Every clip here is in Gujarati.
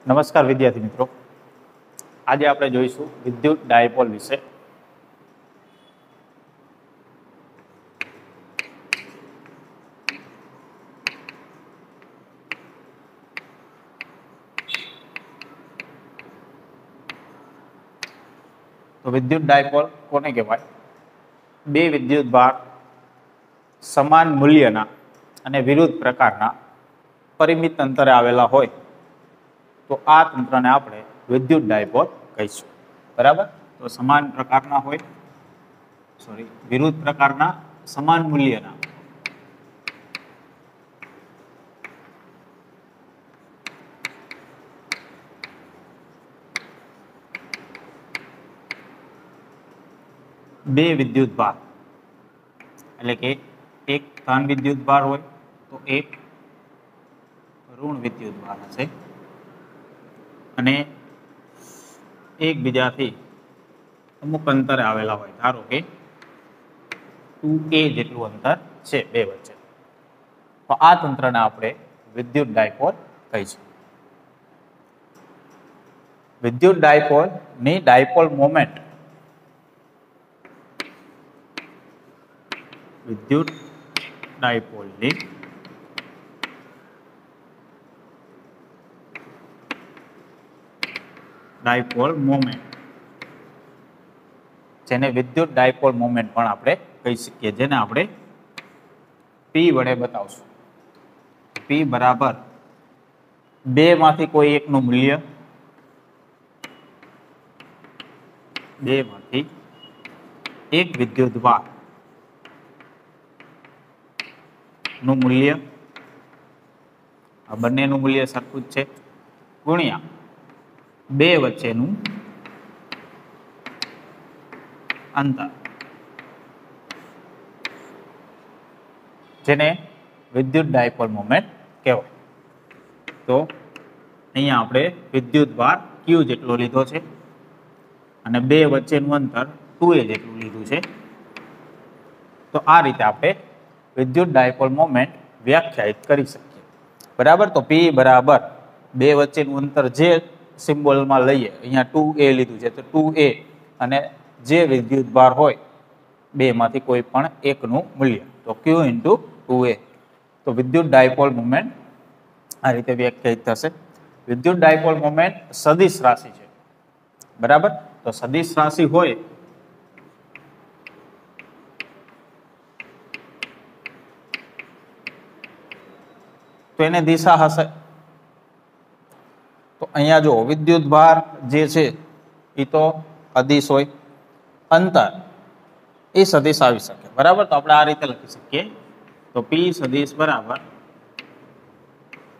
નમસ્કાર વિદ્યાર્થી મિત્રો, આજે આપણે જોઈશું વિદ્યુત ડાયપોલ વિશે. તો વિદ્યુત ડાયપોલ કોને કહેવાય? બે વિદ્યુત ભાર સમાન મૂલ્યના અને વિરુદ્ધ પ્રકારના પરિમિત અંતરે આવેલા હોય તો આ તંત્રને આપણે વિદ્યુત ડાયપોલ કહીશું. બરાબર? તો સમાન પ્રકારના હોય, વિરુદ્ધ પ્રકારના સમાન મૂલ્યના બે વિદ્યુત ભાર, એટલે કે એક ધન વિદ્યુત ભાર હોય તો એક ઋણ વિદ્યુત ભાર હશે અને એકબીજાથી અમુક અંતરે આવેલા હોય. ધારો કે 2a જેટલું અંતર છે બે વચ્ચે, તો આ તંત્રને આપણે વિદ્યુત ડાયપોલ કહીશું. વિદ્યુત ડાયપોલની ડાયપોલ મોમેન્ટ વિદ્યુત ડાયપોલની ડાયપોલ મોમેન્ટ, જેને વિદ્યુત ડાયપોલ મોમેન્ટ પણ આપણે કહી શકીએ, જેને આપણે P વડે બતાવશું. P બરાબર બે માંથી કોઈ એકનું મૂલ્ય, બે માંથી એક વિદ્યુત ભાર નું મૂલ્ય, આ બંનેનું મૂલ્ય સરખું જ છે, ગુણ્યા બે વચ્ચેનું અંતર, જેને વિદ્યુત ડાયપોલ મોમેન્ટ કહેવાય. તો અહીંયા આપણે વિદ્યુત ભાર Q જેટલો લીધો છે અને બે વચ્ચેનું અંતર 2a જેટલું લીધું છે. તો આ રીતે આપણે વિદ્યુત ડાયપોલ મોમેન્ટ વ્યાખ્યાયિત કરી શકીએ. બરાબર? તો P બરાબર બે વચ્ચેનું અંતર જે સિમ્બોલમાં લઈએ, અહીંયા 2a લીધું છે તો 2a અને જે વિદ્યુત ભાર હોય બે માંથી કોઈ પણ એકનું મૂલ્ય, તો Q ઇન્ટુ 2a. તો વિદ્યુત ડાયપોલ મોમેન્ટ આ રીતે વ્યાખ્યાયિત થશે. વિદ્યુત ડાયપોલ મોમેન્ટ સદિશ રાશિ છે. બરાબર? તો સદિશ રાશિ હોય તો એને દિશા હશે. તો અહીંયા જો વિદ્યુત ભાર જે છે એ તો અદિશ હોય, અંતર એ સદિશ આવી શકે. બરાબર? તો આપણે આ રીતે લખી શકીએ, તો P સદિશ બરાબર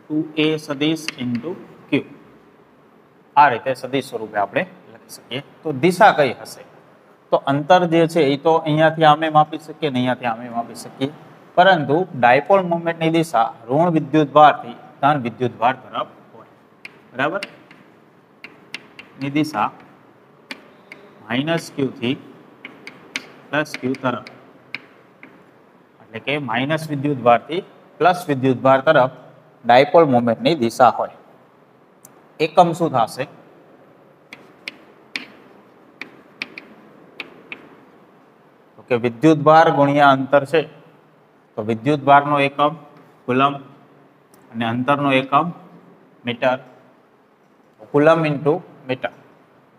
2a સદિશ ઇન્ટુ Q. આ રીતે સદિશ સ્વરૂપે આપણે લખી શકીએ. તો દિશા કઈ હશે? તો અંતર જે છે એ તો અહીંયાથી આમે માપી શકીએ ને અહીંયાથી આમે માપી શકીએ, પરંતુ ડાયપોલ મોમેન્ટની દિશા ઋણ વિદ્યુત ભારથી ધન વિદ્યુત ભાર તરફ હોય. બરાબર? ની દિશા -Q થી +Q તરફ, એટલે કે માઇનસ વિદ્યુત ભારથી પ્લસ વિદ્યુત ભાર તરફ ડાયપોલ મોમેન્ટની દિશા હોય. એકમ શું થશે? તો કે વિદ્યુત ભાર ગુણ્યા અંતર છે, તો વિદ્યુત ભારનો એકમ કુલમ અને અંતરનો એકમ મીટર, કુલમ ઇન્ટુ મીટર.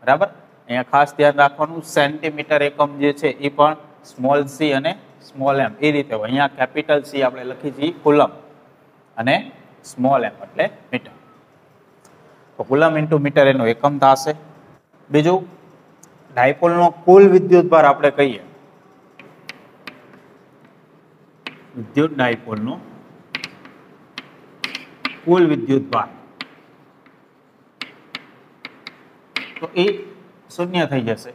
બરાબર? અહીંયા ખાસ ધ્યાન રાખવાનું, સેન્ટીમીટર એકમ જે છે એ પણ સ્મોલ સી અને સ્મોલ એમ એ રીતે હોય. અહીંયા કેપિટલ સી આપણે લખી છીએ કુલમ અને સ્મોલ એમ એટલે મીટર. તો કુલમ ઇન્ટુ મીટર એનો એકમ થશે. બીજું, ડાયપોલનો કુલ વિદ્યુત ભાર આપણે કહીએ, વિદ્યુત ડાયપોલનો કુલ વિદ્યુત ભાર, તો એ શૂન્ય થઈ જશે,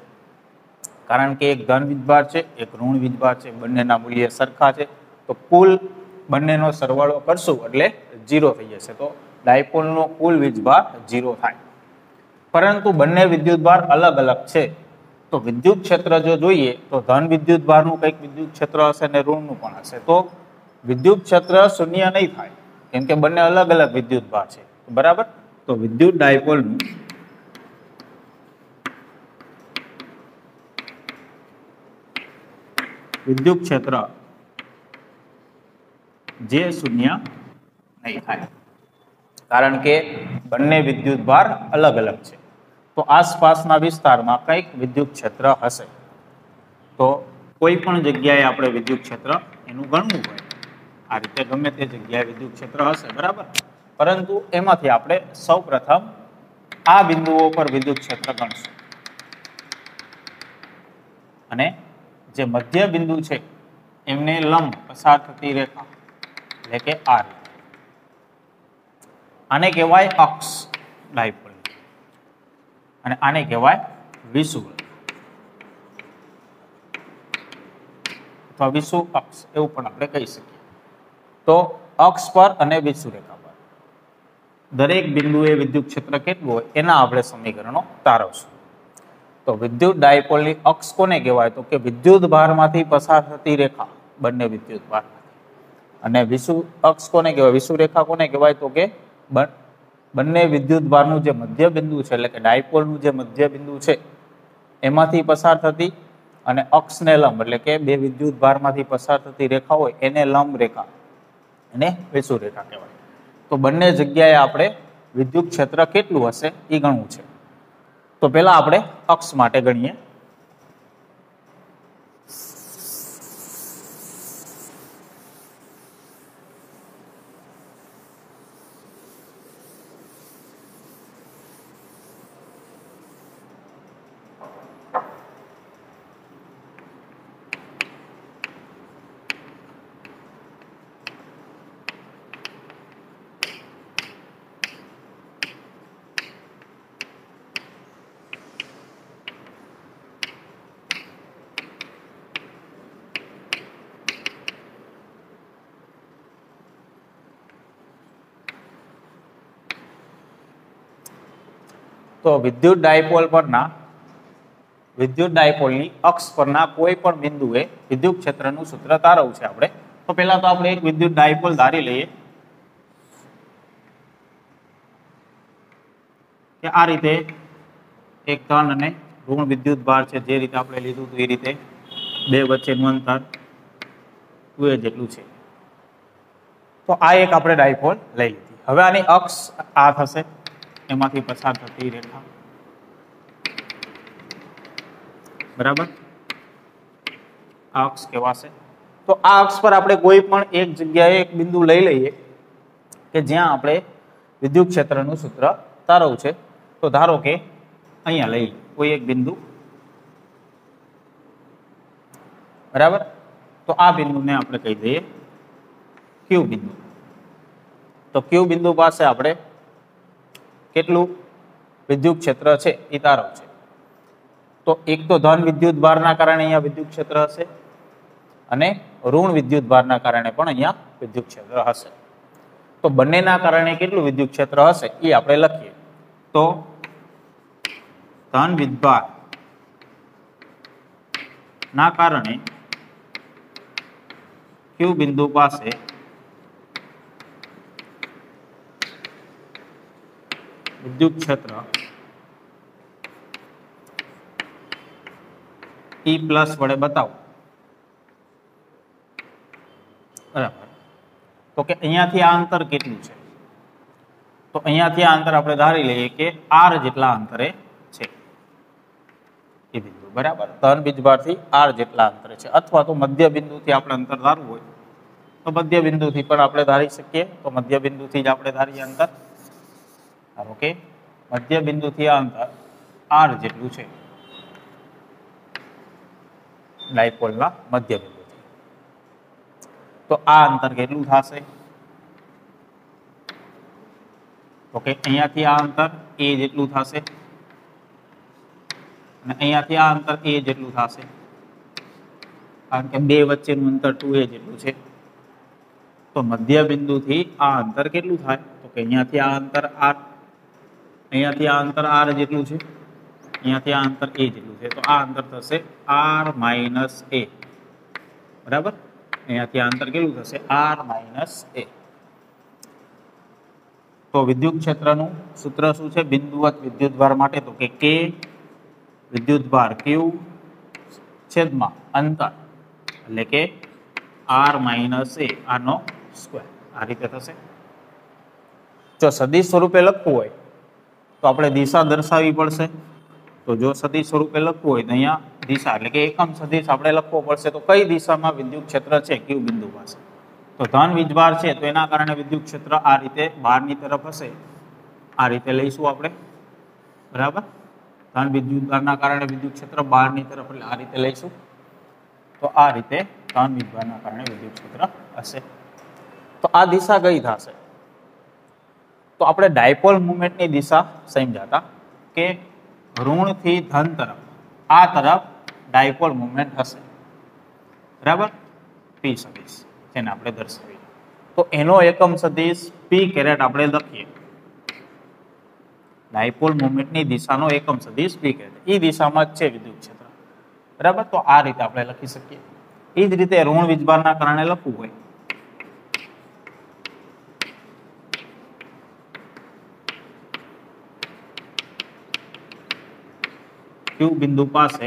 કારણ કે એક ધન વિદ્યુતભાર છે એક ઋણ વિદ્યુતભાર છે, બંનેના મૂલ્ય સરખા છે. તો કુલ બંનેનો સરવાળો કરશું એટલે 0 થઈ જશે. તો ડાયપોલનો કુલ વિદ્યુતભાર 0 થાય. પરંતુ બંને વિદ્યુતભાર અલગ અલગ છે, તો વિદ્યુત ક્ષેત્ર જો જોઈએ તો ધન વિદ્યુત ભારનું કંઈક વિદ્યુત ક્ષેત્ર હશે અને ઋણનું પણ હશે. તો વિદ્યુત ક્ષેત્ર શૂન્ય નહીં થાય, કેમ કે બંને અલગ અલગ વિદ્યુત ભાર છે. બરાબર? તો વિદ્યુત ડાયપોલનું વિદ્યુત ક્ષેત્ર જે શૂન્ય નહીં થાય, કારણ કે બંને વિદ્યુત ભાર અલગ અલગ છે. તો આસપાસના વિસ્તારમાં કંઈક વિદ્યુત ક્ષેત્ર હશે. તો કોઈ પણ જગ્યાએ આપણે વિદ્યુત ક્ષેત્ર એનું ગણવું હોય, આ રીતે ગમે તે જગ્યાએ વિદ્યુત ક્ષેત્ર હશે, બરાબર. પરંતુ એમાંથી આપણે સૌપ્રથમ આ બિંદુઓ પર વિદ્યુત ક્ષેત્ર ગણશું અને જે મધ્ય બિંદુ છે એમને લંબ પસાર થતી રેખા એટલે કે આર, આને કહેવાય અક્ષ ડાયપોલ અને આને કહેવાય વિષુવવૃત્ત અથવા વિષુવ અક્ષ એવું પણ આપણે કહી શકીએ. તો અક્ષ પર અને વિષુવરેખા પર દરેક બિંદુએ વિદ્યુત ક્ષેત્ર કેટલું હોય એના આપણે સમીકરણો તારવશું. તો વિદ્યુત ડાયપોલની અક્ષ કોને કહેવાય? તો કે વિદ્યુત ભારમાંથી પસાર થતી રેખા, બંને વિદ્યુત ભાર. અને વિષુવ અક્ષ કોને કહેવાય? વિષુવરેખા કોને કહેવાય? તો કે બંને વિદ્યુત ભારનું જે મધ્ય બિંદુ છે એટલે કે ડાયપોલનું જે મધ્ય બિંદુ છે એમાંથી પસાર થતી અને અક્ષને લંબ એટલે કે બે વિદ્યુત ભારમાંથી પસાર થતી રેખા હોય એને લંબ રેખા, એને વિષુવરેખા કહેવાય. તો બંને જગ્યાએ આપણે વિદ્યુત ક્ષેત્ર કેટલું હશે એ ગણવું છે. તો પહેલા આપણે અક્ષ માટે ગણીએ. તો વિદ્યુત ડાયપોલની અક્ષ પરના કોઈ પણ બિંદુએ વિદ્યુત ક્ષેત્રનું સૂત્ર તારવવું છે આપણે. તો પહેલા તો આપણે એક વિદ્યુત ડાયપોલ ધારી લઈએ કે આ રીતે એક ધન અને ઋણ વિદ્યુત ભાર છે, જે રીતે આપણે લીધું હતું એ રીતે બે વચ્ચેનું અંતર 2a જેટલું છે. તો આ એક આપણે ડાયપોલ લઈ લીધી. હવે આની અક્ષ આ થશે, એમાંથી પસાર થતી રેખા, બરાબર, આ અક્ષ કહેવાશે. તો આ અક્ષ પર આપણે કોઈ પણ એક જગ્યાએ એક બિંદુ લઈ લઈએ કે જ્યાં આપણે વિદ્યુત ક્ષેત્રનું સૂત્ર તારવવું છે. તો ધારો કે અહીંયા લઈ કોઈ એક બિંદુ, બરાબર. તો આ બિંદુને આપણે કહી દઈએ ક્યુ બિંદુ. તો ક્યુ બિંદુ પાસે આપણે કેટલું વિદ્યુત ક્ષેત્ર છે એ તારવ છે. તો એક તો ધન વિદ્યુત ભારના કારણે અહીંયા વિદ્યુત ક્ષેત્ર હશે અને ઋણ વિદ્યુત ભારના કારણે પણ અહીંયા વિદ્યુત ક્ષેત્ર હશે. તો બંનેના કારણે કેટલું વિદ્યુત ક્ષેત્ર હશે એ આપણે લખીએ. તો ધન વિદ્યુતભાર ના કારણે ક્યુ બિંદુ પાસે વિદ્યુત ક્ષેત્ર E પ્લસ વડે બતાવો, બરાબર. તો કે અહીંયાથી આ અંતર કેટલું છે? તો અહીંયાથી આ અંતર આપણે ધારી લઈએ કે r જેટલા અંતરે છે એ બિંદુ, બરાબર. ધન વીજભારથી r જેટલા અંતરે છે. અથવા તો મધ્ય બિંદુથી આપણે અંતર ધારવું હોય તો મધ્ય બિંદુથી પણ આપણે ધારી શકીએ. તો મધ્ય બિંદુથી જ આપણે ધારીએ અંતર. ધારો કે મધ્ય બિંદુથી આ અંતર r જેટલું છે ડાયપોલના મધ્ય બિંદુથી. તો આ અંતર કેટલું થશે? તો કે અહીંયાથી આ અંતર a જેટલું થશે અને અહીંયાથી આ અંતર a જેટલું થશે, કારણ કે બે વચ્ચેનું અંતર 2a જેટલું છે. તો મધ્ય બિંદુથી આ અંતર કેટલું થાય? તો કે અહીંયાથી આ અંતર r, અહીંયાથી આ અંતર r જેટલું છે, અહીંયાથી આ અંતર a જેટલું છે. તો આ અંતર થશે r માઇનસ a, બરાબર. અહીંયાથી આ અંતર કેટલું થશે? r minus a. તો વિદ્યુત ક્ષેત્રનું સૂત્ર શું છે બિંદુવત વિદ્યુતભાર માટે? તો કે K વિદ્યુતભાર Q છેદમાં અંતર એટલે કે R માઇનસ A આનો સ્ક્વેર. આ રીતે થશે. જો સદિશ સ્વરૂપે લખવું હોય તો આપણે દિશા દર્શાવવી પડશે. તો જો સદિશ સ્વરૂપે લખવું હોય તો અહીંયા દિશા એટલે કે એકમ સદિશ આપણે લખવો પડશે. તો કઈ દિશામાં વિદ્યુત ક્ષેત્ર છે Q બિંદુ પાસે? તો ધન વીજભાર છે તો એના કારણે વિદ્યુત ક્ષેત્ર આ રીતે બહારની તરફ હશે. આ રીતે લઈશું આપણે, બરાબર. ધન વિદ્યુતભારના કારણે વિદ્યુત ક્ષેત્ર બહારની તરફ એટલે આ રીતે લઈશું. તો આ રીતે ધન વીજભારના કારણે વિદ્યુત ક્ષેત્ર હશે. તો આ દિશા કઈ થશે? તો આપણે ડાયપોલ મુવમેન્ટની દિશા સમજ્યા હતા કે ઋણથી ધન તરફ આ તરફ ડાયપોલ મુવમેન્ટ હશે, બરાબર. P સદિશ જેને આપણે દર્શાવીએ તો એનો એકમ સદિશ P કેરેટ આપણે લખીએ. ડાયપોલ મુવમેન્ટની દિશાનો એકમ સદિશ P કેરેટ એ દિશામાં જ છે વિદ્યુત ક્ષેત્ર, બરાબર. તો આ રીતે આપણે લખી શકીએ. એ જ રીતે ઋણ વીજભારના કારણે લખવું હોય Q બિંદુ પાસે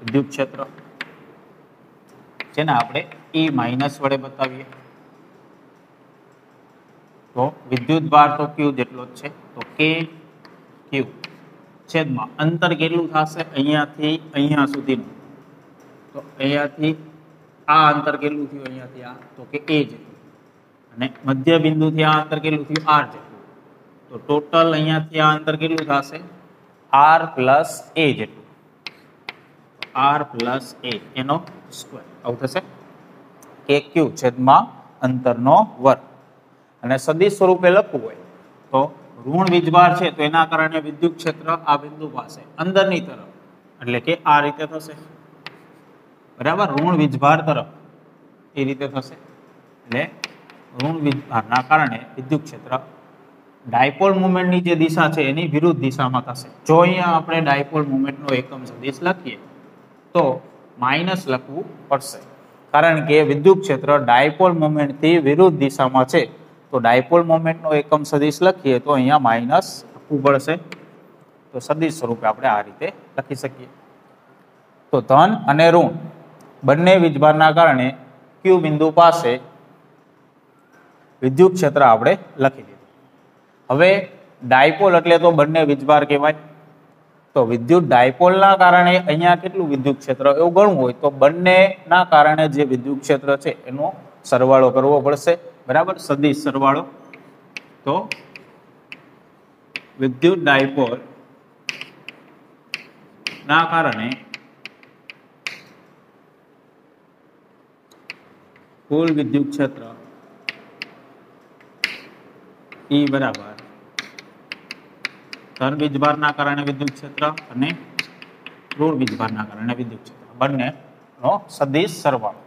વિદ્યુત ક્ષેત્ર જેને આપણે E માઇનસ વડે બતાવીએ. તો વિદ્યુત ભાર તો Q જેટલો જ છે. તો K Q છેદમાં અંતર કેટલું થશે અહીંયાથી અહીંયા સુધીનું? તો અહીંયાથી આ અંતર કેટલું થયું અહીંયાથી આ? તો કે A જેટલું. અને મધ્ય બિંદુથી આ અંતર કેટલું થયું? R જેટલું. તો ટોટલ અહીંયાથી આ અંતર કેટલું થશે? R પ્લસ A જેટલું. R પ્લસ A એનો સ્ક્વેર આવું થશે. KQ છેદમાં અંતરનો વર્ગ. અને સદિશ સ્વરૂપે લખવું હોય તો ઋણ વીજભાર છે તો એના કારણે વિદ્યુત ક્ષેત્ર આ બિંદુ પાસે અંદરની તરફ એટલે કે આ રીતે થશે, બરાબર. ઋણ વીજભાર તરફ એ રીતે થશે. એટલે ઋણ વીજભારના કારણે વિદ્યુત ક્ષેત્ર ડાયપોલ મુવમેન્ટની જે દિશા છે એની વિરુદ્ધ દિશામાં થશે. જો અહીંયા આપણે ડાયપોલ મુવમેન્ટનો એકમ સદિશ લખીએ તો માઇનસ લખવું પડશે, કારણ કે વિદ્યુત ક્ષેત્ર ડાયપોલ મુવમેન્ટથી વિરુદ્ધ દિશામાં છે. તો ડાયપોલ મોમેન્ટનો એકમ સદિશ લખીએ તો અહીંયા માઇનસ લખવું પડશે. તો સદિશ સ્વરૂપે આપણે આ રીતે લખી શકીએ. તો ધન અને ઋણ બંને વીજભારના કારણે Q બિંદુ પાસે વિદ્યુત ક્ષેત્ર આપણે લખી દીધું. હવે ડાયપોલ એટલે તો બંને વીજભાર કહેવાય. તો વિદ્યુત ડાયપોલના કારણે અહીંયા કેટલું વિદ્યુત ક્ષેત્ર એવું ગણવું હોય તો બંનેના કારણે જે વિદ્યુત ક્ષેત્ર છે એનો સરવાળો કરવો પડશે, બરાબર. સદિશ સરવાળો. તો વિદ્યુત ડાયપોલ ના કારણે કુલ વિદ્યુત ક્ષેત્ર E બરાબર ધન વીજભારના કારણે વિદ્યુત ક્ષેત્ર અને ઋણ વીજભારના કારણે વિદ્યુત ક્ષેત્ર બંનેનો સદિશ સરવાળો.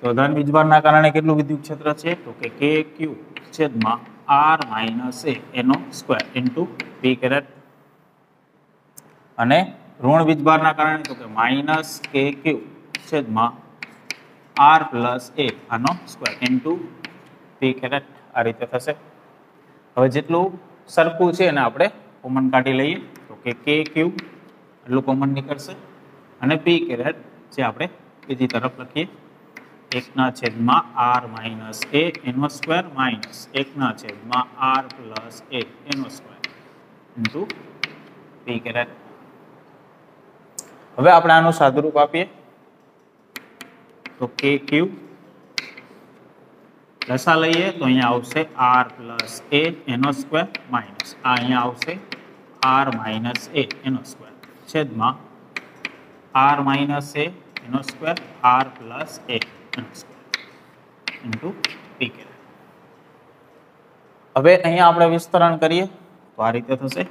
તો ધન વીજભારના કારણે કેટલું વિદ્યુત ક્ષેત્ર છે? તો કે KQ છેદમાં R માઇનસ A એનો સ્ક્વેર ઇન્ટુ P કેરેટ. અને ઋણ વીજભારના કારણે તો કે માઇનસ KQ છેદમાં R પ્લસ A આનો સ્ક્વેર ઇન્ટુ P કેરેટ. આ રીતે થશે. હવે જેટલું સરખું છે એને આપણે કોમન કાઢી લઈએ તો કે KQ એટલું કોમન નીકળશે અને P કેરેટ જે આપણે બીજી તરફ લખીએ 1/r માઇનસ A એનો square minus 1/r plus A એનો સ્ક્વેર ઇન્ટુ P કેરેટ. હવે આપણે આનું સાદુરૂપ આપીએ તો KQ લસા લઈએ તો અહીંયા આવશે R પ્લસ A એનો સ્ક્વેર માઇનસ આ અહીંયા આવશે R માઇનસ A એનો સ્ક્વેર છેદમાં R માઇનસ A એનો સ્ક્વેર R પ્લસ A એનો સ્ક્વેર ઇન્ટુ P કેરેટ. હવે અહીંયા આપણે વિસ્તરણ કરીએ તો આ રીતે થશે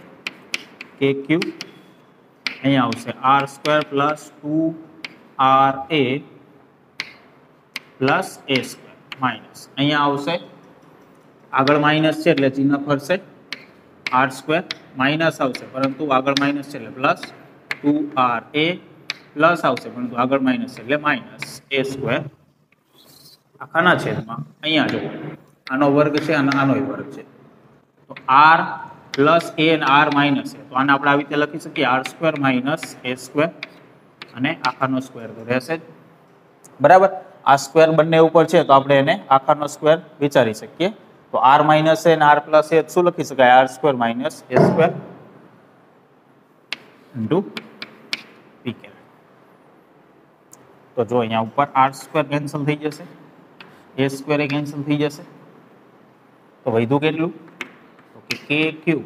KQ અહીંયા આવશે R square plus 2RA plus A square minus અહીંયા આવશે આગળ માઇનસ છે એટલે ચિહ્ન ફરશે R સ્ક્વેર માઇનસ આવશે પરંતુ આગળ માઇનસ છે એટલે પ્લસ 2RA પ્લસ આવશે પરંતુ આગળ માઇનસ છે એટલે માઇનસ A સ્ક્વેર આખાના છેદમાં અહીંયા જુઓ આનો વર્ગ છે અને આનોય વર્ગ છે, તો r પ્લસ a અને r માઇનસ a, તો આને આપણે આવી રીતે લખી શકીએ r square minus a square અને આખાનો સ્ક્વેર તો રહેશે જ, બરાબર. આ સ્ક્વેર બંને ઉપર છે તો આપણે એને આખાનો સ્ક્વેર વિચારી શકીએ, તો r માઇનસ a અને r પ્લસ a શું લખી શકાય, r square minus a square into p caret. તો જો અહીંયા ઉપર r સ્ક્વેર કેન્સલ થઈ જશે, a સ્ક્વેર એ કેન્સલ થઈ જશે, તો વધ્યું કેટલું, તો કે k ક્યુબ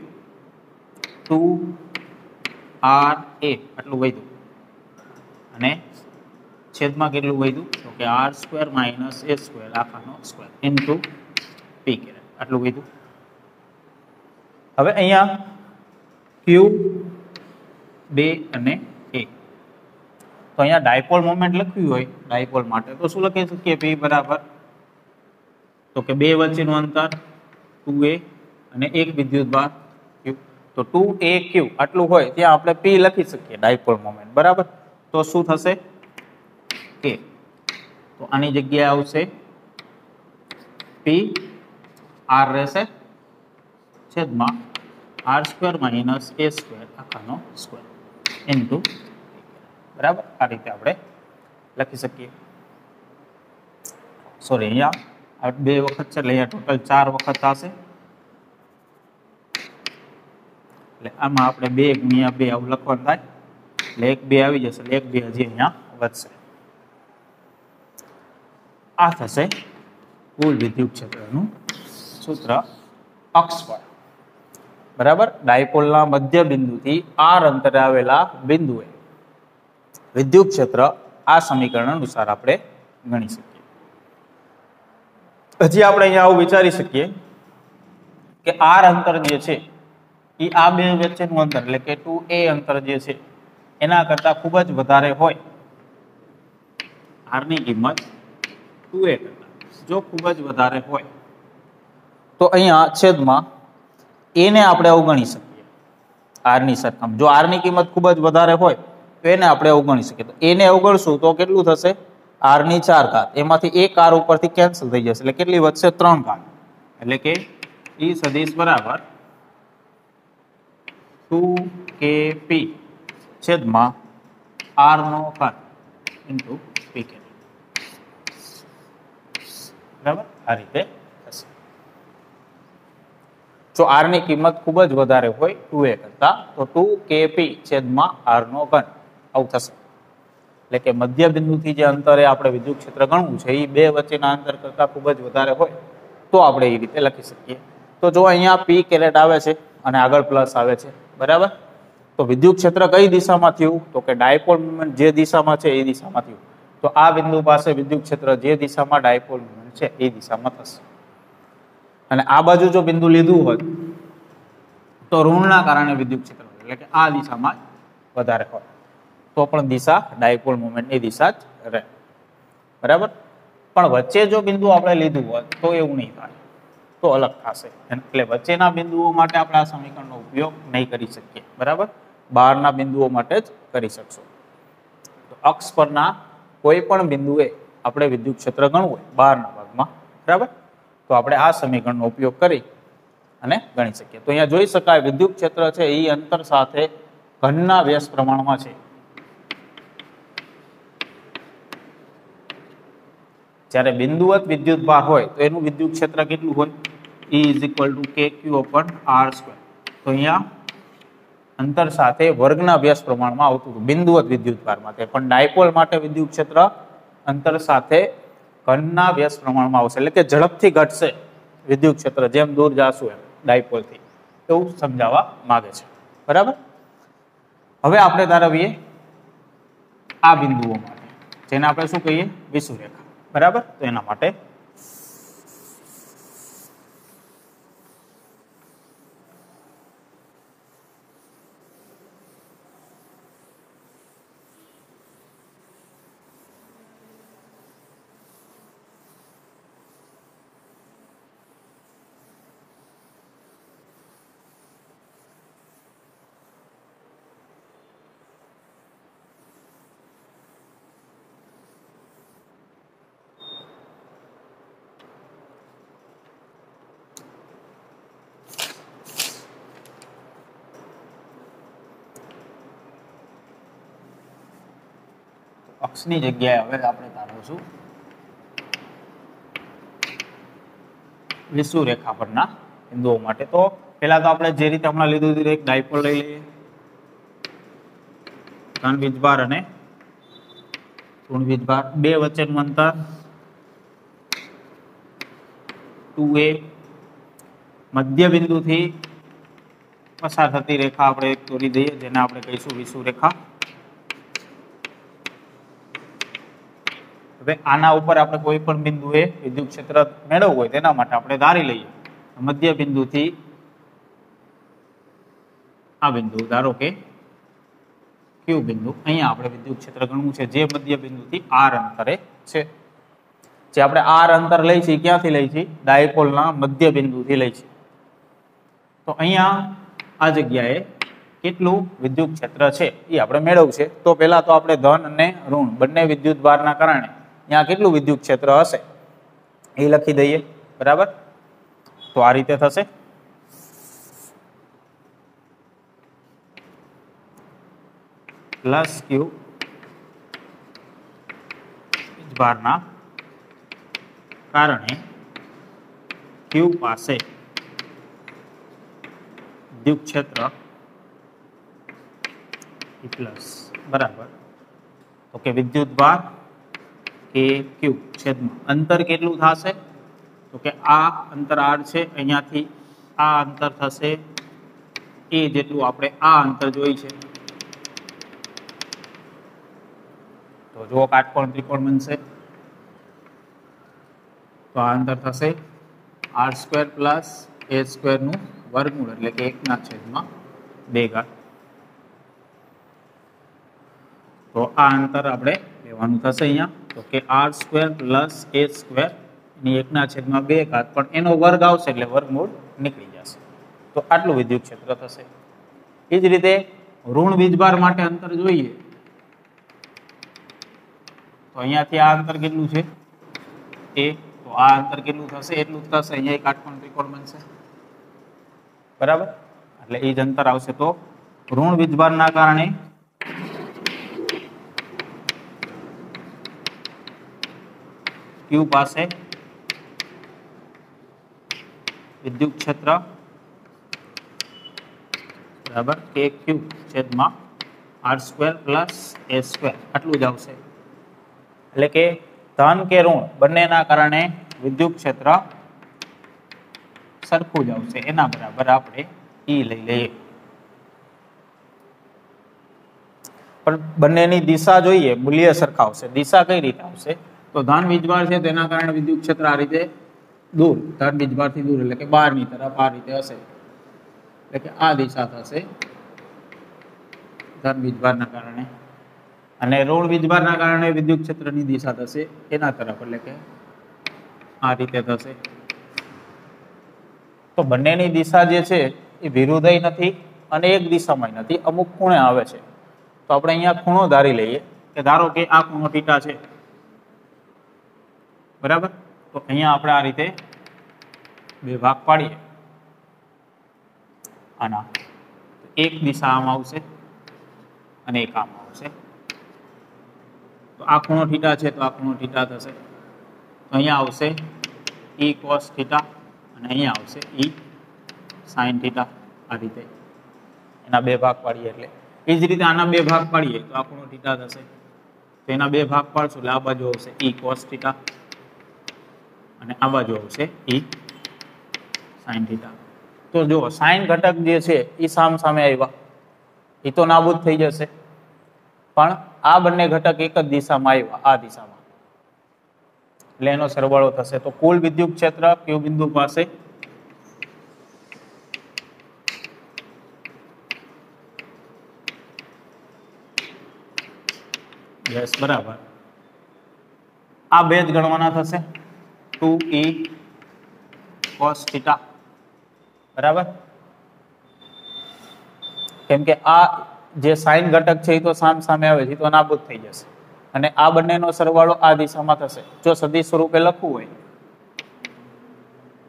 2ra આટલું વધ્યું અને છેદમાં કેટલું વધ્યું, તો કે r square minus a square આખાનો સ્ક્વેર ઇન્ટુ p કેરેટ આટલું વધ્યું. હવે અહીંયા ક્યુબ 2 અને 1, તો અહીંયા ડાયપોલ મોમેન્ટ લખ્યું હોય ડાયપોલ માટે તો શું લખી શકીએ, p બરાબર, તો કે બે વચ્ચેનું અંતર 2a અને એક વિદ્યુતભાર q, તો 2aq આટલું હોય ત્યાં આપણે p લખી શકીએ ડાયપોલ મોમેન્ટ, બરાબર. તો શું થશે k, તો આની જગ્યાએ આવશે p, r રહેશે છેદમાં r square minus a square આખાનો સ્ક્વેર ઇન્ટુ, બરાબર. આ રીતે આપણે લખી શકીએ. સોરી, અહીંયા બે વખત છે એટલે અહીંયા ટોટલ 4 વખત થશે, એટલે આમાં આપણે 2 ગુણ્યા 2 આવું લખવાનું થાય, એટલે 1 2 આવી જશે, એટલે 1 2 હજી અહીંયા વધશે. આ થશે કુલ વિદ્યુત ક્ષેત્રનું સૂત્ર અક્ષ પર, બરાબર. ડાયપોલના મધ્ય બિંદુથી r અંતરે આવેલા બિંદુએ વિદ્યુત ક્ષેત્ર આ સમીકરણ અનુસાર આપણે ગણી શકીએ. હજી આપણે અહીંયા આવું વિચારી શકીએ કે r અંતર જે છે એ આ બે વચ્ચેનું અંતર એટલે કે 2a અંતર જે છે એના કરતા ખૂબ જ વધારે હોય, r ની કિંમત 2a કરતા જો ખૂબ જ વધારે હોય તો અહીંયા છેદમાં a ને આપણે અવગણી શકીએ r ની સરખામણી. જો r ની કિંમત ખૂબ જ વધારે હોય તો એને આપણે અવગણી શકીએ, તો એને અવગણશું તો કેટલું થશે, r ની 4 ઘાત, એમાંથી એક r ઉપરથી કેન્સલ થઈ જશે એટલે કેટલી વધશે 3 ઘાત, એટલે કે e સદિશ બરાબર 2kp છેદમાં r નો ઘાત ઇન્ટુ p કેરેટ, બરાબર. આ રીતે થશે. જો r ની કિંમત ખૂબ જ વધારે હોય 2a કરતા તો 2kp છેદમાં r નો ઘન આવું થશે, એટલે કે મધ્ય બિંદુથી જે અંતરે આપણે વિદ્યુત ક્ષેત્ર ગણવું છે એ બે વચ્ચેના અંતર કરતા ખૂબ જ વધારે હોય તો આપણે એ રીતે લખી શકીએ. તો જો અહીંયા p કેરેટ આવે છે અને આગળ પ્લસ આવે છે, બરાબર. તો વિદ્યુત ક્ષેત્ર કઈ દિશામાં થયું, તો કે ડાયપોલ મોમેન્ટ જે દિશામાં છે એ દિશામાં થયું, તો આ બિંદુ પાસે વિદ્યુત ક્ષેત્ર જે દિશામાં ડાયપોલ મોમેન્ટ છે એ દિશામાં થશે. અને આ બાજુ જો બિંદુ લીધું હોત તો ઋણના કારણે વિદ્યુત ક્ષેત્ર એટલે કે આ દિશામાં વધારે હોય તો પણ દિશા ડાયપોલ મોમેન્ટની દિશા જ રહે, બરાબર. પણ વચ્ચે જો બિંદુ આપણે લીધું હોત તો એવું નહીં થાય, તો અલગ થશે, એટલે વચ્ચેના બિંદુઓ માટે આપણે આ સમીકરણનો ઉપયોગ નહીં કરી શકીએ, બરાબર. બહારના બિંદુઓ માટે જ કરી શકશો. તો અક્ષ પરના કોઈ પણ બિંદુએ આપણે વિદ્યુત ક્ષેત્ર ગણવું હોય બહારના ભાગમાં, બરાબર, તો આપણે આ સમીકરણનો ઉપયોગ કરી અને ગણી શકીએ. તો અહીંયા જોઈ શકાય વિદ્યુત ક્ષેત્ર છે એ અંતર સાથે ઘનના વ્યસ્ત પ્રમાણમાં છે. જ્યારે બિંદુવત વિદ્યુત ભાર હોય તો એનું વિદ્યુત ક્ષેત્ર કેટલું હોય, E = kq/r². તો અહીંયા અંતર સાથે વર્ગના વ્યસ્ત પ્રમાણમાં આવતું હતું બિંદુવત વિદ્યુત ભાર માટે, પણ ડાયપોલ માટે વિદ્યુત ક્ષેત્ર અંતર સાથે ઘનના વ્યસ્ત પ્રમાણમાં આવશે, એટલે કે ઝડપથી ઘટશે વિદ્યુત ક્ષેત્ર જેમ દૂર જાશું એમ ડાયપોલથી, એવું સમજાવવા માંગે છે, બરાબર. હવે આપણે તારવીએ આ બિંદુઓ માટે, જેને આપણે શું કહીએ, વિષુવરેખા, બરાબર. તો એના માટે અક્ષની જગ્યાએ હવે આપણે તારવશું વિષુવવૃત્ત રેખા પરના બિંદુઓ માટે. તો પહેલા તો આપણે જે રીતે હમણાં લીધું હતું એક ડાયપોલ લઈ લઈએ, ધન વીજભાર અને ઋણ વીજભાર, બે વચ્ચેનું અંતર 2a, મધ્ય બિંદુથી પસાર થતી રેખા આપણે એક દોરી દઈએ જેને આપણે કહીશું વિષુવવૃત્ત રેખા. હવે આના ઉપર આપણે કોઈ પણ બિંદુએ વિદ્યુત ક્ષેત્ર મેળવવું હોય તેના માટે આપણે ધારી લઈએ મધ્ય બિંદુથી આ બિંદુ, ધારો કે ક્યુ બિંદુ, અહીંયા આપણે વિદ્યુત ક્ષેત્ર ગણવું છે જે મધ્ય બિંદુથી r અંતરે છે. જે આપણે r અંતર લઈ છીએ ક્યાંથી લઈ છીએ? ડાયપોલના મધ્ય બિંદુથી લઈ છીએ. તો અહીંયા આ જગ્યાએ કેટલું વિદ્યુત ક્ષેત્ર છે એ આપણે મેળવવું છે. તો પહેલા તો આપણે ધન અને ઋણ બંને વિદ્યુત ભારના કારણે ત્યાં કેટલું વિદ્યુત ક્ષેત્ર હશે એ લખી દઈએ. બરાબર, તો આ રીતે થશે. પ્લસ ક્યુ વીજભારના કારણે ક્યુ પાસે વિદ્યુત ક્ષેત્ર પ્લસ, બરાબર. તો કે વિદ્યુત ભાર કે ક્યુ છેદમાં અંતર કેટલું થશે? તો કે આ અંતર r છે, અહીંયાથી આ અંતર થશે એ જેટલું આપણે આ અંતર જોઈ છે. તો જો કાટકોણ ત્રિકોણ બનશે તો આ અંતર થશે r² પ્લસ a² નું વર્ગમૂળ એટલે કે 1/2. તો આ અંતર આપણે લેવાનું થશે અહીંયા. તો કે r² પ્લસ a² ની 1/2, પણ એનો વર્ગ આવશે એટલે વર્ગમૂળ નીકળી જશે. તો આટલું વિદ્યુત ક્ષેત્ર થશે. એ જ રીતે ઋણ વીજભાર માટે અંતર જોઈએ તો અહીંયાથી આ અંતર કેટલું છે? a. તો આ અંતર કેટલું થશે? એટલું જ થશે. અહીંયા એક કાટકોણ ત્રિકોણ બનશે. બરાબર, એટલે એ જ અંતર આવશે. તો ઋણ વીજભારના કારણે ક્યુ પાસે વિદ્યુત ક્ષેત્ર બરાબર કે ક્યુ છેદમાં r² પ્લસ a², આટલું જ આવશે. એટલે કે ધન કે ઋણ બંનેના કારણે વિદ્યુત ક્ષેત્ર સરખું જ આવશે. એના બરાબર આપણે E લઈ લઈએ. પણ બંનેની દિશા જોઈએ, મૂલ્ય સરખા આવશે. દિશા કઈ રીતે આવશે? તો ધન વીજભાર છે તેના કારણે વિદ્યુત ક્ષેત્ર આ રીતે દૂર, ધન વીજભારથી દૂર એટલે કે બહારની તરફ આ રીતે હશે. એટલે કે આ દિશા થશે ધન વીજભારના કારણે, અને ઋણ વીજભારના કારણે વિદ્યુત ક્ષેત્રની દિશા થશે એના તરફ એટલે કે આ રીતે થશે. તો બંનેની દિશા જે છે એ વિરુદ્ધય નથી અને એક દિશામાં નથી, અમુક ખૂણે આવે છે. તો આપણે અહીંયા ખૂણો ધારી લઈએ કે ધારો કે આ ખૂણો θ છે. બરાબર, તો અહીંયા આપણે આ રીતે બે ભાગ પાડીએ આના. એક દિશા આમ આવશે અને એક આમ આવશે. તો આ ખૂણો θ છે તો આ ખૂણો θ થશે. તો અહીંયા આવશે E cos θ અને અહીંયા આવશે E sin θ. આ રીતે એના બે ભાગ પાડીએ એટલે એ જ રીતે આના બે ભાગ પાડીએ તો આ ખૂણો θ થશે. તો એના બે ભાગ પાડશું એટલે આ બાજુ આવશે E cos θ અને આ બાજુ આવશે E sin θ. તો જો સાઇન ઘટક જે છે એ સામ સામે આવ્યા, એ તો નાબૂદ થઈ જશે. પણ આ બંને ઘટક એક જ દિશામાં આવ્યા, આ દિશામાં, એટલે એનો સરવાળો થશે. તો કુલ વિદ્યુત ક્ષેત્ર ક્યુ બિંદુ પાસે યસ બરાબર આ બે જ ગણવાના થશે 2E cos θ. બરાબર, કેમ કે આ જે સાઇન ઘટક છે એ તો સામ સામે આવે છે, તો નાબૂદ થઈ જશે. અને આ બંનેનો સરવાળો આ દિશામાં થશે. જો સદિશ સ્વરૂપે લખવું હોય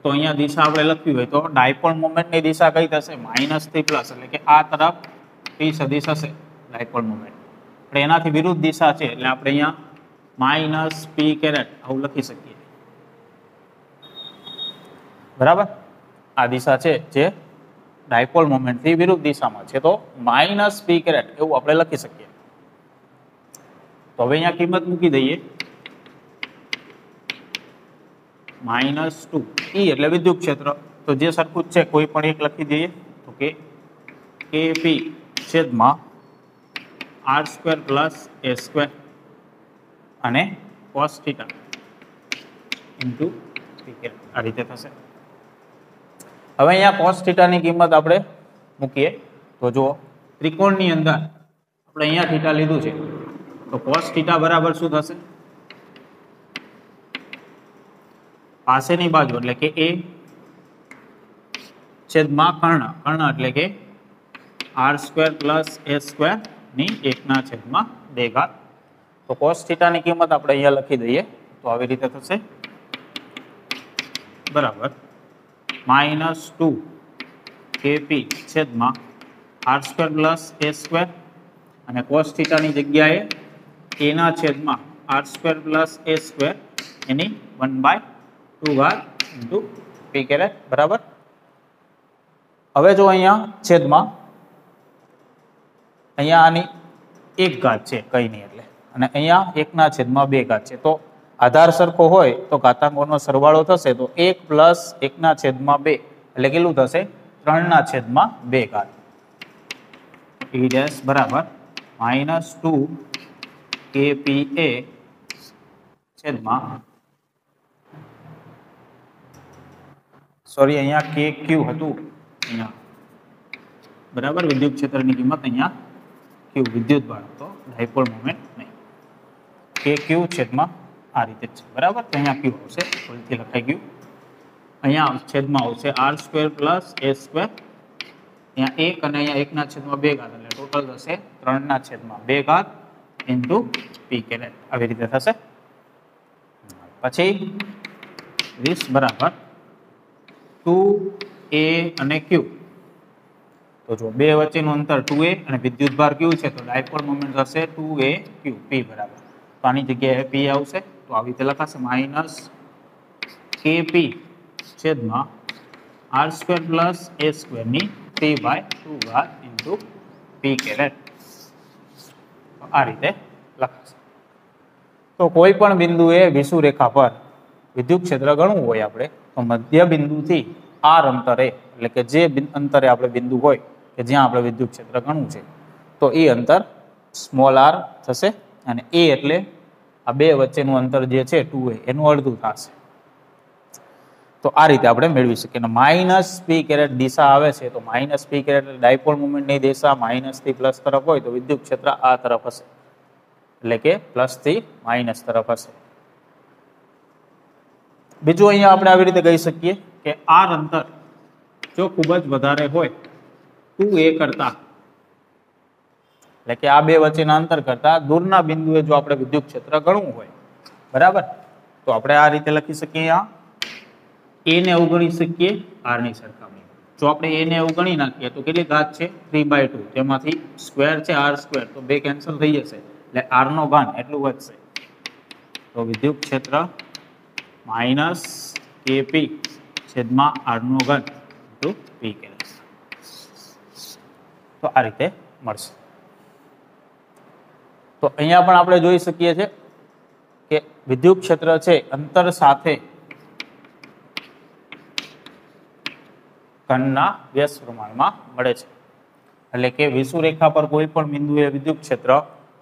તો અહીંયા દિશા આપણે લખવી હોય તો ડાયપોલ મોમેન્ટની દિશા કઈ થશે? માઇનસ થી પ્લસ, એટલે કે આ તરફ P સદિશ હશે ડાયપોલ મોમેન્ટ. આપણે એનાથી વિરુદ્ધ દિશા છે એટલે આપણે અહીંયા માઇનસ પી કેરેટ આવું લખી શકીએ, બરાબર. આ દિશા છે જે ડાયપોલ મોમેન્ટથી વિરુદ્ધ દિશામાં છે, તો માઇનસ પી કેરેટ એવું આપણે લખી શકીએ. તો હવે અહીંયા કિંમત મૂકી દઈએ, -2 E એટલે વિદ્યુત ક્ષેત્ર. તો જે સરખું જ છે કોઈ પણ એક લખી દઈએ, તો કે KP છેદમાં R² + A² અને cos θ ઇન્ટુ પી કેરેટ આ રીતે થશે. હવે અહીંયા cos θ ની કિંમત આપણે મૂકીએ, તો જો ત્રિકોણની અંદર આપણે અહીંયા θ લીધું છે, તો cos θ બરાબર શું થશે? પાસેની બાજુ એટલે કે A છેદમાં કર્ણ એટલે કે R² + A² ની 1/2. તો cos θ ની કિંમત આપણે અહીંયા લખી દઈએ, તો આવી રીતે થશે, બરાબર -2 KP છેદમાં R² + A² અને cos θ ની જગ્યાએ A ના છેદમાં R² + A² એની 1/2 ઇન્ટુ પી કેરેટ, બરાબર. હવે જો અહીંયા છેદમાં અહીંયા આની 1 છે કઈ નહીં એટલે, અને અહીંયા 1/2 છે. તો આધાર સરખો હોય તો ઘાતાંકોનો સરવાળો થશે, તો 1 + 1/2 એટલે કેટલું થશે? 3/2. E ડેશ બરાબર -2 KPA છેદમાં સોરી અહીંયા KQ હતું અહીંયા, બરાબર. વિદ્યુત ક્ષેત્રની કિંમત અહીંયા Q વિદ્યુત ભાર હતો, ડાયપોલ મોમેન્ટ નહીં. KQ છેદમાં આ રીતે છે, બરાબર. તો અહીંયા Q આવશે, ફરીથી લખાઈ ગયું. અહીંયા છેદમાં આવશે R² + A², અહીંયા 1 અને અહીંયા 1/2 એટલે ટોટલ થશે 3/2 ઇન્ટુ પી કેરેટ આવી રીતે થશે. પછી 20 બરાબર 2A અને Q. તો જો બે વચ્ચેનું અંતર 2A અને વિદ્યુત ભાર Q છે, તો ડાયપોલ મોમેન્ટ થશે 2AQ P બરાબર. તો આની જગ્યાએ P આવશે, તો આવી રીતે લખાશે -KP છેદમાં R² + A² ની 3/2 ઇન્ટુ પી કેરેટ. આ રીતે લખાશે. તો કોઈ પણ બિંદુએ વિષુવરેખા પર વિદ્યુત ક્ષેત્ર ગણવું હોય આપણે, તો મધ્ય બિંદુથી R અંતરે એટલે કે જે અંતરે આપણે બિંદુ હોય કે જ્યાં આપણે વિદ્યુત ક્ષેત્ર ગણવું છે, તો એ અંતર સ્મોલ r થશે, અને A એટલે આ બે વચ્ચેનું અંતર જે છે 2A એનું અડધું થશે. તો આ રીતે આપણે મેળવી શકીએ. -p કેરેટ દિશા આવે છે, તો -p કેરેટ એટલે ડાયપોલ મોમેન્ટની દિશા માઇનસ થી પ્લસ તરફ હોય, તો વિદ્યુત ક્ષેત્ર આ તરફ હશે, એટલે કે પ્લસ થી માઇનસ તરફ હશે. બીજું અહીંયા આપણે આવી રીતે કહી શકીએ કે R અંતર જો ખૂબ જ વધારે હોય 2A કરતા, એટલે કે આ બે વચ્ચેના અંતર કરતા દૂરના બિંદુએ જો આપણે વિદ્યુત ક્ષેત્ર ગણવું હોય, બરાબર, તો આપણે આ રીતે લખી શકીએ. આ A ને અવગણી શકીએ R ની સરખામણી. જો આપણે A ને અવગણી નાખીએ તો કેટલી ઘાત છે? 3/2. તેમાંથી સ્ક્વેર છે R², તો બે કેન્સલ થઈ જશે, એટલે R નો ઘન એટલું વધશે. તો વિદ્યુત ક્ષેત્ર -KP છેદમાં R નો ઘન ઇન્ટુ પી કેરેટ. તો આ રીતે મળશે. તો અહીંયા પણ આપણે જોઈ શકીએ છીએ કે વિદ્યુત ક્ષેત્ર છે અંતર સાથે ઘનના વ્યસ્ત પ્રમાણમાં મળે છે. એટલે કે વિષુવરેખા પર કોઈ પણ બિંદુએ વિદ્યુત ક્ષેત્ર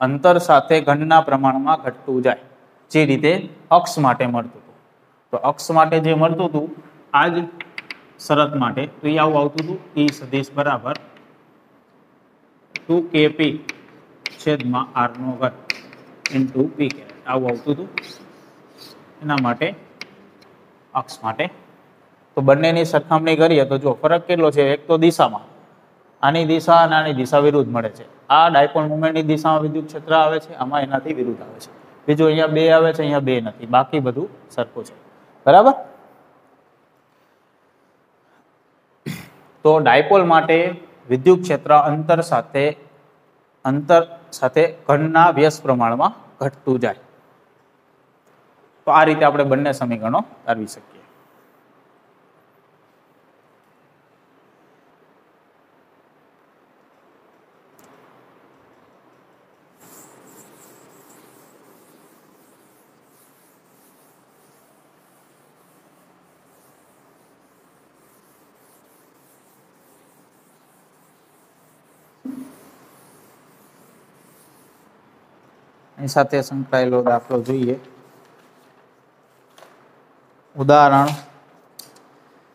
અંતર સાથે ઘનના પ્રમાણમાં ઘટતું જાય, જે રીતે અક્ષ માટે મળતું હતું. તો અક્ષ માટે જે મળતું હતું આ જ શરત માટે તો એ આવું આવતું હતું, E સદિશ બરાબર 2KP છેદમાં R નો ઘન ઇન્ટુ પી કેરેટ આવું આવતું હતું. એના માટે અક્ષ માટે તો બંનેની સરખામણી કરીએ તો જો ફરક કેટલો છે? એક તો દિશામાં, આની દિશા અને આની દિશા વિરુદ્ધ મળે છે. આ ડાયપોલ મોમેન્ટની દિશામાં વિદ્યુત ક્ષેત્ર આવે છે, આમાં એનાથી વિરુદ્ધ આવે છે. બીજું અહીંયા 2 આવે છે, અહીંયા 2 નથી, બાકી બધું સરખું છે, બરાબર. તો ડાયપોલ માટે વિદ્યુત ક્ષેત્ર અંતર સાથે અંતર સાથે ઘનના વ્યસ્ત પ્રમાણમાં ઘટતું જાય. તો આ રીતે આપણે બંને સમીકરણો તારવી શકીએ. એની સાથે સંકળાયેલો દાખલો જોઈએ. ઉદાહરણ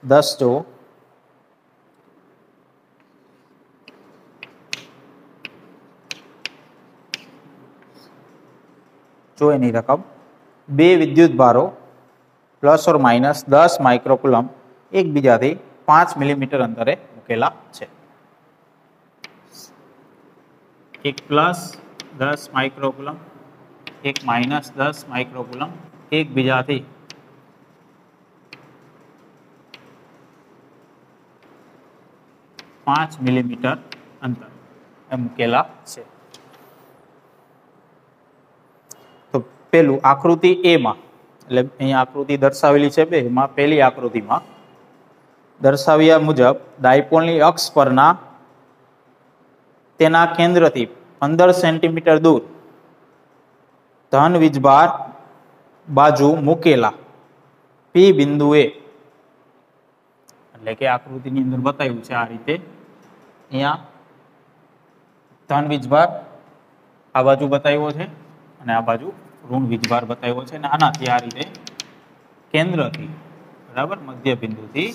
10 જુઓ. જો એની રકમ બે વિદ્યુત ભારો પ્લસ ઓર માઇનસ 10 માઇક્રોકુલમ એકબીજાથી 5 મિલીમીટર અંતરે મૂકેલા છે. એક પ્લસ 10 માઇક્રોકુલમ, એક માઇનસ 10 માઇક્રોકુલમ એકબીજાથી 5 મિલીમીટર અંતર મૂકેલા છે. તો પેલું આકૃતિ એ માં, એટલે અહીંયા આકૃતિ દર્શાવેલી છે બે, એમાં પહેલી આકૃતિમાં દર્શાવ્યા મુજબ ડાયપોલની અક્ષ પરના તેના કેન્દ્રથી 15 સેન્ટીમીટર દૂર ધન વીજભાર બાજુ મૂકેલા પી બિંદુએ, એટલે કે આકૃતિની અંદર બતાવ્યું છે આ રીતે, અહીંયા ધન વીજભાર આ બાજુ બતાવ્યો છે અને આ બાજુ ઋણ વીજભાર બતાવ્યો છે, અને આનાથી આ રીતે કેન્દ્રથી બરાબર મધ્ય બિંદુથી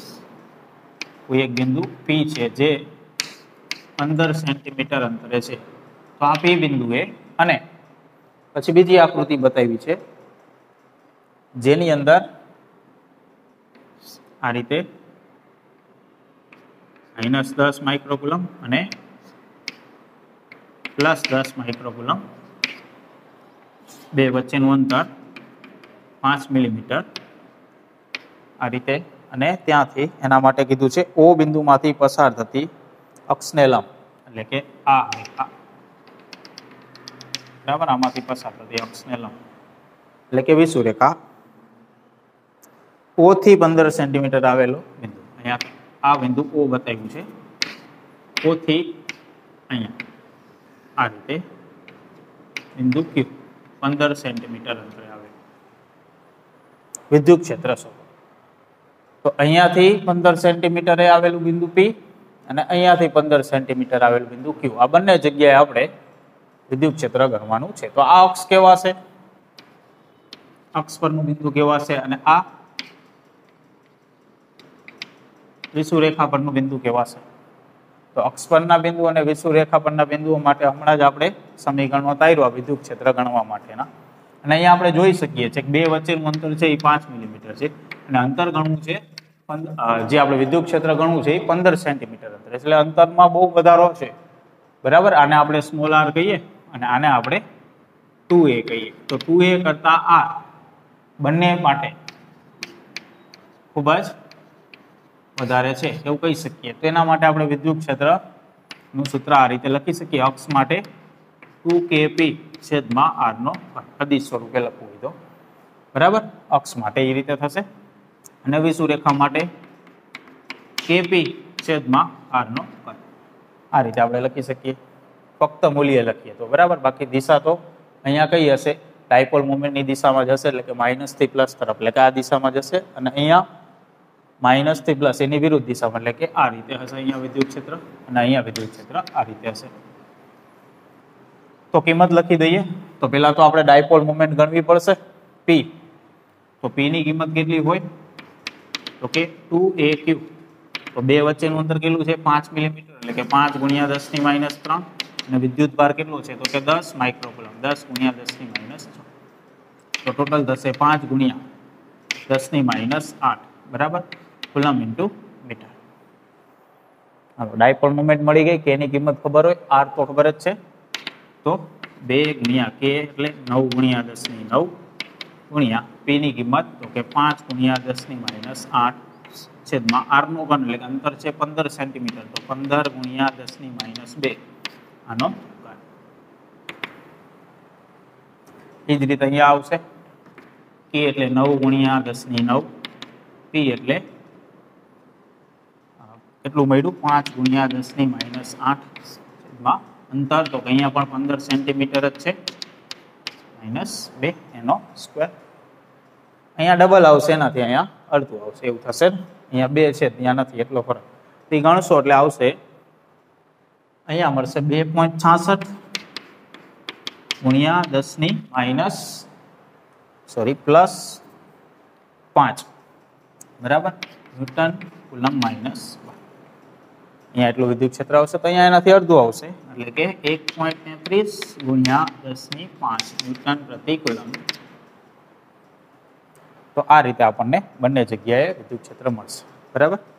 કોઈ એક બિંદુ પી છે જે 15 સેન્ટીમીટર અંતરે છે. તો આ પી બિંદુએ, અને પછી બીજી આકૃતિ બતાવી છે જેની અંદર આ રીતે -10 માઇક્રોકુલમ અને +10 માઇક્રોકુલમ બે વચ્ચેનું અંતર 5 મિલીમીટર આ રીતે, અને ત્યાંથી એના માટે કીધું છે ઓ બિંદુમાંથી પસાર થતી અક્ષને લંબ, એટલે કે આ રેખા બરાબર, આમાંથી પસાર થતી અક્ષને લંબ એટલે કે વિષુવ રેખા ઓ થી 15 સેન્ટીમીટર આવેલો બિંદુ, અહીંયા આ બિંદુ ઓ બતાવ્યું છે, ઓ થી અહીંયા આ રીતે બિંદુ ક્યુ 15 સેન્ટીમીટર અંતરે આવે. વિદ્યુત ક્ષેત્ર શોધો. તો અહીંયાથી 15 સેન્ટીમીટરે આવેલું બિંદુ પી અને અહીંયાથી 15 સેન્ટીમીટર આવેલું બિંદુ ક્યુ, આ બંને જગ્યાએ આપણે વિદ્યુત ક્ષેત્ર ગણવાનું છે. તો આ અક્ષ કેવા છે, અક્ષ પરનું બિંદુ કેવા છે, અને આ વિષુવ રેખા પરનું બિંદુ કેવા છે. તો અક્ષ પરના બિંદુ અને વિષુવ રેખા પરના બિંદુઓ માટે હમણાં જ આપણે સમીકરણો તાર્યા વિદ્યુત ક્ષેત્ર ગણવા માટેના, અને અહીંયા આપણે જોઈ શકીએ છીએ કે બે વચ્ચેનું અંતર છે એ 5 મિલીમીટર છે, અને અંતર ગણવું છે જે આપણે વિદ્યુત ક્ષેત્ર ગણવું છે એ 15 સેન્ટીમીટર અંતર, એટલે અંતરમાં બહુ વધારો છે બરાબર. આને આપણે સ્મોલ આર કહીએ અને આને આપણે 2a કહીએ. તો 2a કરતા r બંને માટે ખૂબ જ વધારે છે એવું કહી શકીએ. તો એના માટે આપણે વિદ્યુત ક્ષેત્રનું સૂત્ર આ રીતે લખી શકીએ. અક્ષ માટે 2kp છેદમાં r નો અદિશ સ્વરૂપે લખવું હોય તો બરાબર, અક્ષ માટે એ રીતે થશે, અને વિષુવ રેખા માટે kp છેદમાં r નો ઘન આ રીતે આપણે લખી શકીએ. ફક્ત મૂલ્ય લખીએ તો બરાબર, બાકી દિશા તો અહીંયા કઈ હશે, ડાયપોલ મોમેન્ટની દિશામાં જશે, એટલે કે માઇનસ થી પ્લસ તરફ, એટલે કે આ દિશામાં જશે, અને અહીંયા માઇનસ થી પ્લસ એની વિરુદ્ધ દિશામાં, એટલે કે આ રીતે હશે અહીંયા વિદ્યુત ક્ષેત્ર, અને અહીંયા વિદ્યુત ક્ષેત્ર આ રીતે હશે. તો કિંમત લખી દઈએ. તો પેલા તો આપણે ડાયપોલ મોમેન્ટ ગણવી પડશે પી. તો પી ની કિંમત કેટલી હોય, તો કે 2aq. તો બે વચ્ચેનું અંતર કેટલું છે 5 મિલીમીટર, એટલે કે 5 × 10⁻3, અને વિદ્યુત ભાર કેટલો છે તો કે 10 માઇક્રોકુલમ, 10 × 10⁻6. તો ટોટલ થશે 5 × 10⁻8 બરાબર, કુલમ ઇન્ટુ મીટર. હાલો, ડાયપોલ મોમેન્ટ મળી ગઈ, કે એની કિંમત ખબર હોય, આર તો ખબર જ છે, તો 2 × k એટલે 9 × 10⁹ ગુણ્યા પી ની કિંમત તો કે 5 × 10⁻8 છેદમાં r નો ઘન, એટલે અંતર છે 15 સેન્ટીમીટર, તો 15 × 10⁻2 આનો ઘન. એ જ રીતે અહીંયા આવશે કે એટલે 9 ગુણ્યા 10⁹ પી એટલે કેટલું મળ્યું 5 ગુણ્યા 10⁻8 માં અંતર તો અહીંયા પણ 15 સેન્ટીમીટર જ છે -2 એનો સ્ક્વેર અહીંયા ડબલ આવશે એનાથી અહીંયા અડધું આવશે એવું થશે ને અહીંયા 2 છે ત્યાં નથી એટલો ફરક તો ગણશો એટલે આવશે અહીંયા મળશે 2.66 ગુણ્યા 10⁻⁻5 બરાબર ન્યૂટન કુલમ માઇનસ અહીંયા એટલું વિદ્યુત ક્ષેત્ર આવશે તો અહીંયા એનાથી અડધું આવશે એટલે કે 1.33 ગુણ્યા 10⁵ ન્યૂટન પ્રતિ કુલમ તો આ રીતે આપણને બંને જગ્યાએ વિદ્યુત ક્ષેત્ર મળશે બરાબર